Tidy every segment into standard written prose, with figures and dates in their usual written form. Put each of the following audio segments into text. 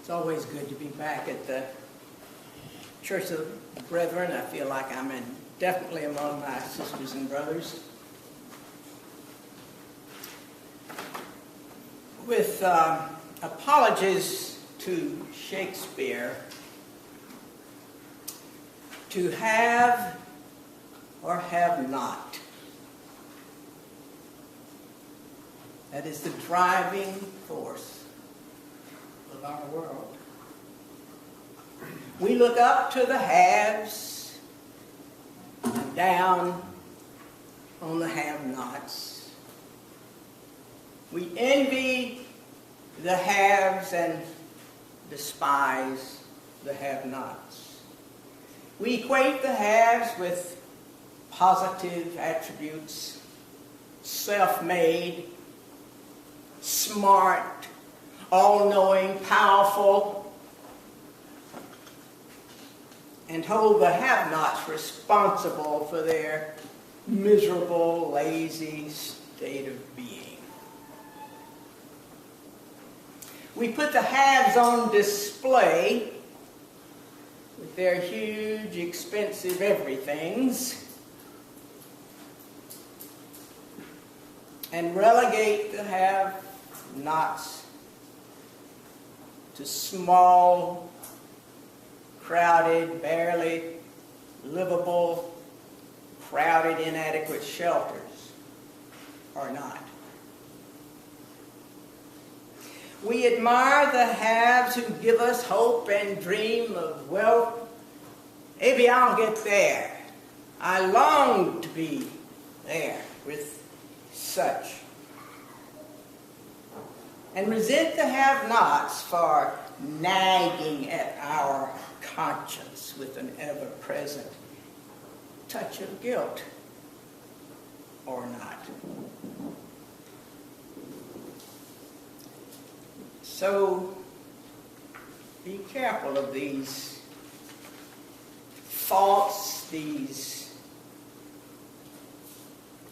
It's always good to be back at the Church of the Brethren. I feel like I'm definitely among my sisters and brothers. With apologies to Shakespeare, to have or have not, that is the driving force of our world. We look up to the haves and down on the have-nots. We envy the haves and despise the have-nots. We equate the haves with positive attributes, self-made, smart, all-knowing, powerful, and hold the have-nots responsible for their miserable, lazy state of being. We put the haves on display with their huge, expensive everythings and relegate the have-nots to small, crowded, barely livable, crowded, inadequate shelters, or not. We admire the haves who give us hope and dream of wealth. Maybe I'll get there. I long to be there with such. And resent the have-nots for nagging at our conscience with an ever-present touch of guilt, or not. So be careful of these thoughts, these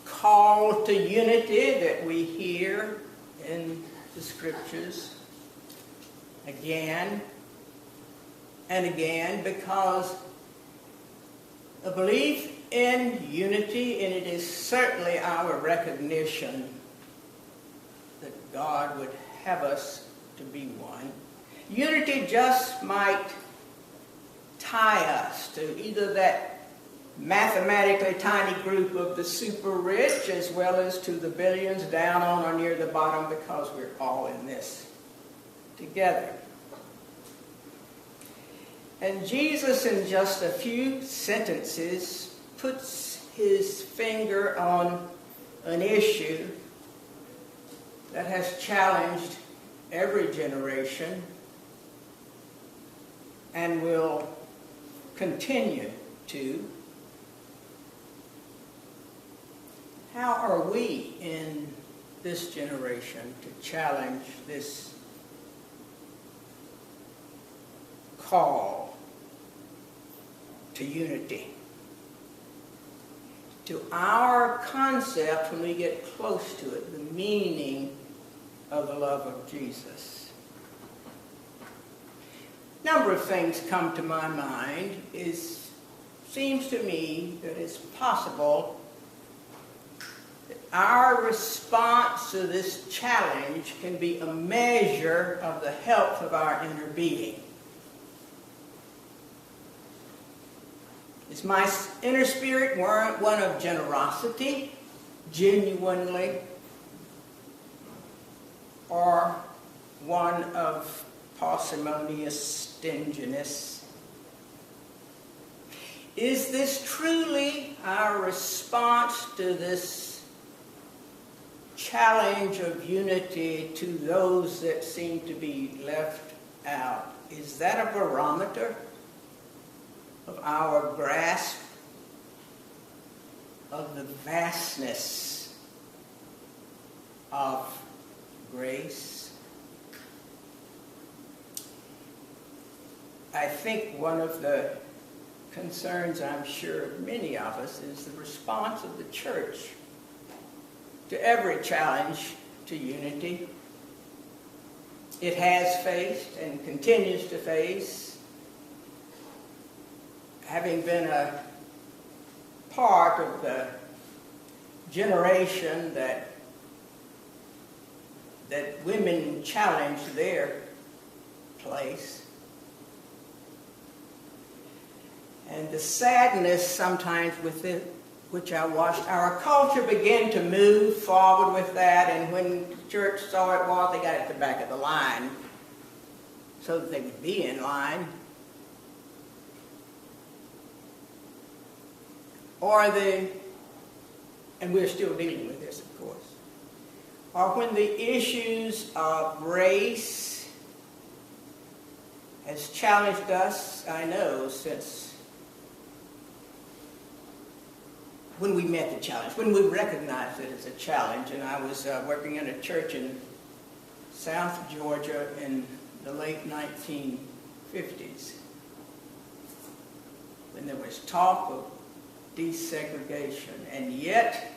call to unity that we hear in the Scriptures again and again, because a belief in unity, and it is certainly our recognition that God would have us to be one. Unity just might tie us to either that mathematically tiny group of the super rich as well as to the billions down on or near the bottom, because we're all in this together. And Jesus, in just a few sentences, puts his finger on an issue that has challenged every generation and will continue to. How are we in this generation to challenge this call to unity? To our concept, when we get close to it, the meaning of the love of Jesus. A number of things come to my mind. Seems to me that it's possible that our response to this challenge can be a measure of the health of our inner being. Is my inner spirit one of generosity, genuinely, or one of parsimonious stinginess? Is this truly our response to this challenge of unity to those that seem to be left out? Is that a barometer of our grasp of the vastness of grace? I think one of the concerns, I'm sure, of many of us is the response of the church to every challenge to unity. it has faced and continues to face, having been a part of the generation that women challenged their place. And the sadness sometimes with it, which I watched, our culture began to move forward with that, and when the church saw it was, they got at the back of the line so that they would be in line. And we're still dealing with this, of course, or when the issues of race has challenged us, I know, since when we met the challenge, when we recognized it as a challenge. And I was working in a church in South Georgia in the late 1950s, when there was talk of desegregation. And yet,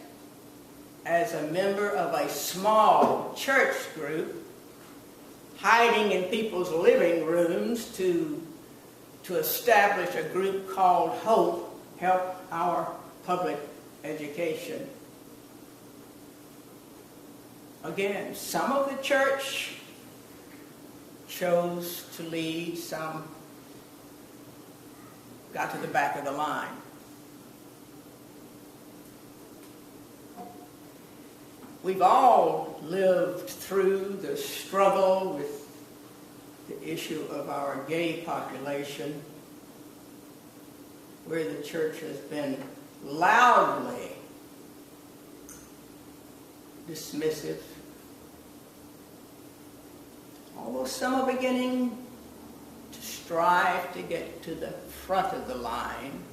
as a member of a small church group, hiding in people's living rooms to establish a group called HOPE, Help Our Public Education. Again, some of the church chose to lead, some got to the back of the line. We've all lived through the struggle with the issue of our gay population, where the church has been loudly dismissive. Although some are beginning to strive to get to the front of the line,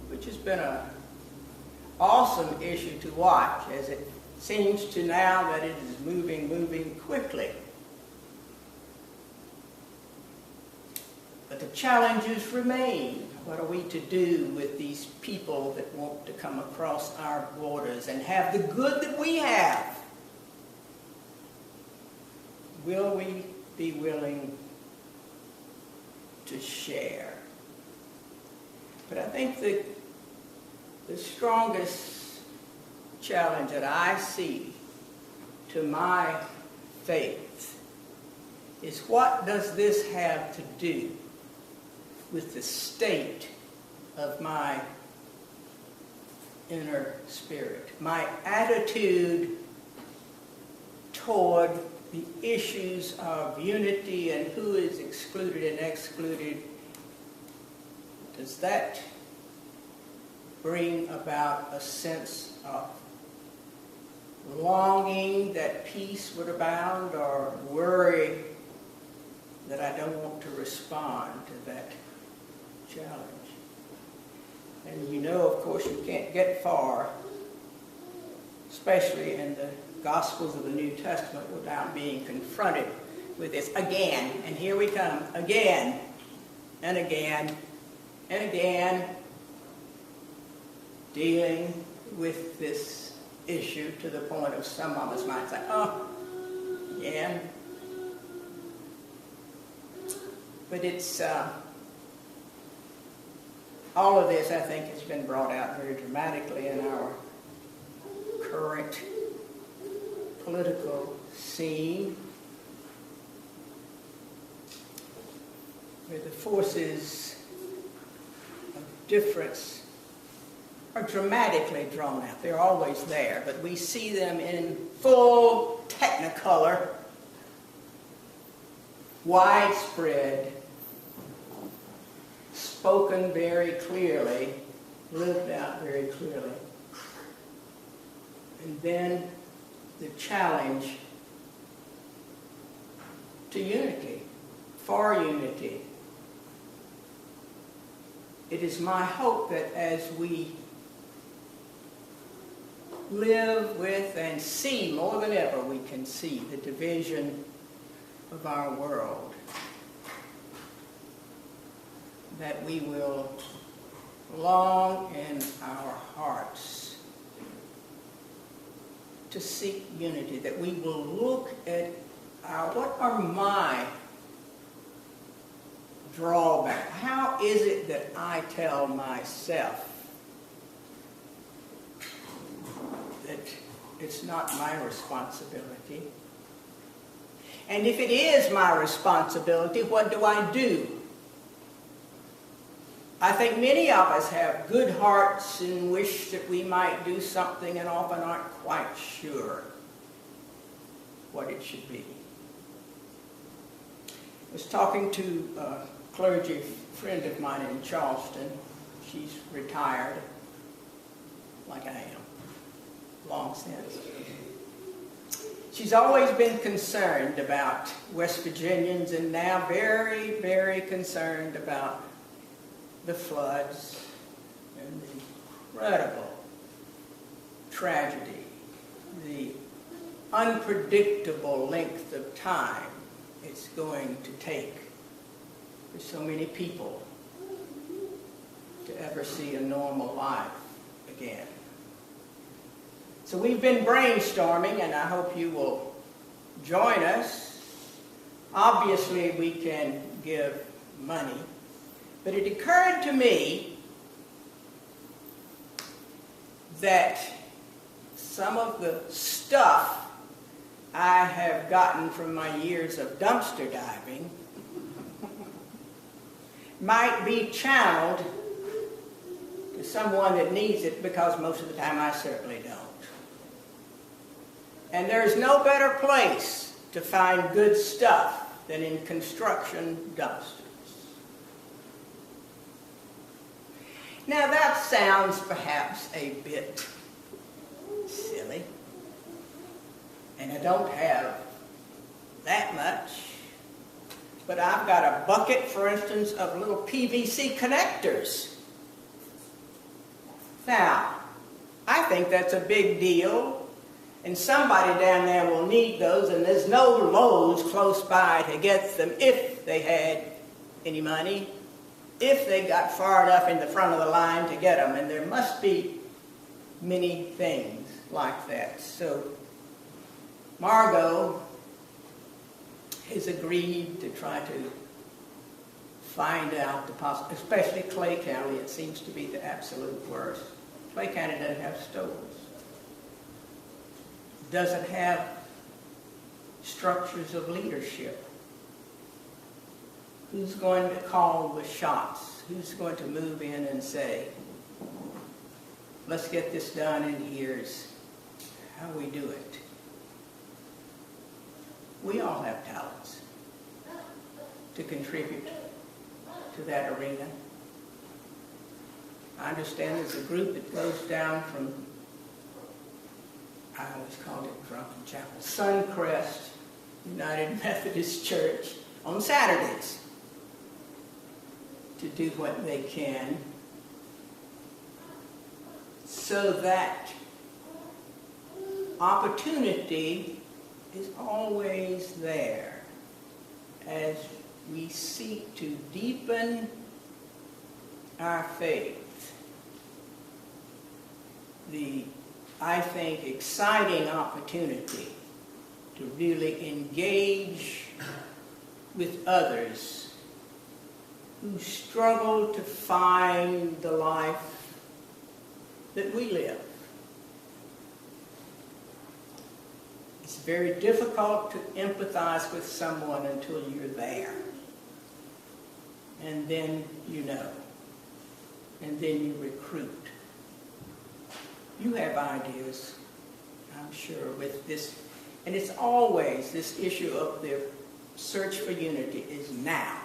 which has been an awesome issue to watch, as it seems to now that it is moving quickly. But the challenges remain. What are we to do with these people that want to come across our borders and have the good that we have? Will we be willing to share? But I think the strongest challenge that I see to my faith is, what does this have to do with the state of my inner spirit, my attitude toward the issues of unity and who is excluded and excluded? Does that bring about a sense of longing that peace would abound, or worry that I don't want to respond to that challenge? And you know, of course, you can't get far, especially in the Gospels of the New Testament, without being confronted with this again. And here we come, again and again and again, dealing with this issue to the point of some of us might say, oh, again. But it's all of this, I think, has been brought out very dramatically in our current political scene, where the forces of difference are dramatically drawn out. They're always there, but we see them in full technicolor, widespread, spoken very clearly, lived out very clearly. And then the challenge to unity, for unity. It is my hope that as we live with and see, more than ever we can see, the division of our world, that we will long in our hearts to seek unity, that we will look at what are my drawbacks? How is it that I tell myself that it's not my responsibility? And if it is my responsibility, what do I do? I think many of us have good hearts and wish that we might do something and often aren't quite sure what it should be. I was talking to a clergy friend of mine in Charleston. She's retired, like I am, long since. She's always been concerned about West Virginians and now very, very concerned about the floods and the incredible tragedy, the unpredictable length of time it's going to take for so many people to ever see a normal life again. So we've been brainstorming, and I hope you will join us. Obviously, we can give money, but it occurred to me that some of the stuff I have gotten from my years of dumpster diving might be channeled to someone that needs it, because most of the time I certainly don't. And there's no better place to find good stuff than in construction dumpsters. Now that sounds perhaps a bit silly, and I don't have that much, but I've got a bucket, for instance, of little PVC connectors. Now, I think that's a big deal, and somebody down there will need those, and there's no Lowe's close by to get them if they had any money, if they got far enough in the front of the line to get them, and there must be many things like that. So Margot has agreed to try to find out the possible, especially Clay County. It seems to be the absolute worst. Clay County doesn't have stores, doesn't have structures of leadership. Who's going to call the shots? Who's going to move in and say, let's get this done, and here's how we do it? We all have talents to contribute to that arena. I understand there's a group that goes down from, I always called it Drunken Chapel, Suncrest United Methodist Church on Saturdays to do what they can so that opportunity is always there as we seek to deepen our faith. The, I think, exciting opportunity to really engage with others who struggle to find the life that we live. It's very difficult to empathize with someone until you're there. And then you know. And then you recruit. You have ideas, I'm sure, with this. And it's always this issue of the search for unity is now.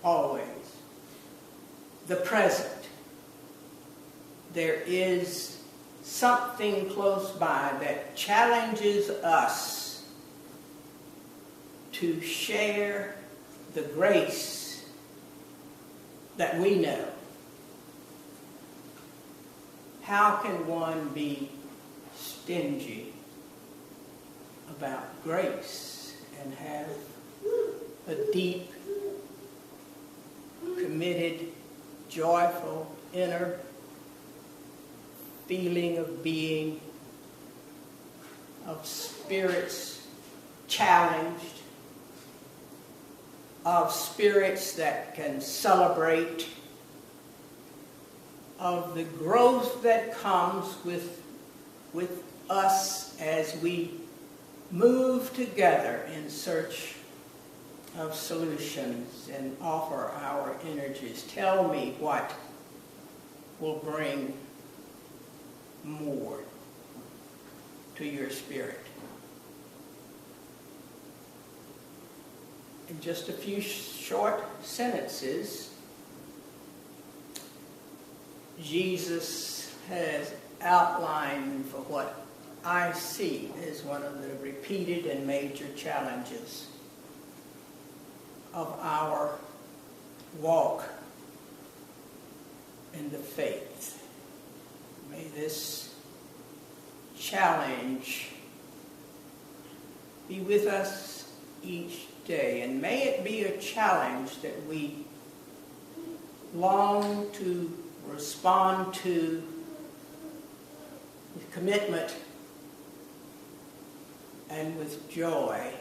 Always. The present. There is something close by that challenges us to share the grace that we know. How can one be stingy about grace and have a deep, committed, joyful, inner feeling of being, of spirits of spirits that can celebrate, of the growth that comes with us as we move together in search of solutions and offer our energies. Tell me what will bring more to your spirit. In just a few short sentences, Jesus has outlined for what I see as one of the repeated and major challenges of our walk in the faith. May this challenge be with us each day, and may it be a challenge that we long to respond to with commitment and with joy,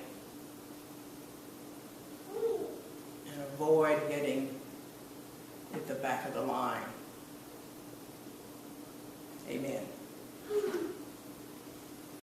and avoid getting at the back of the line. Amen.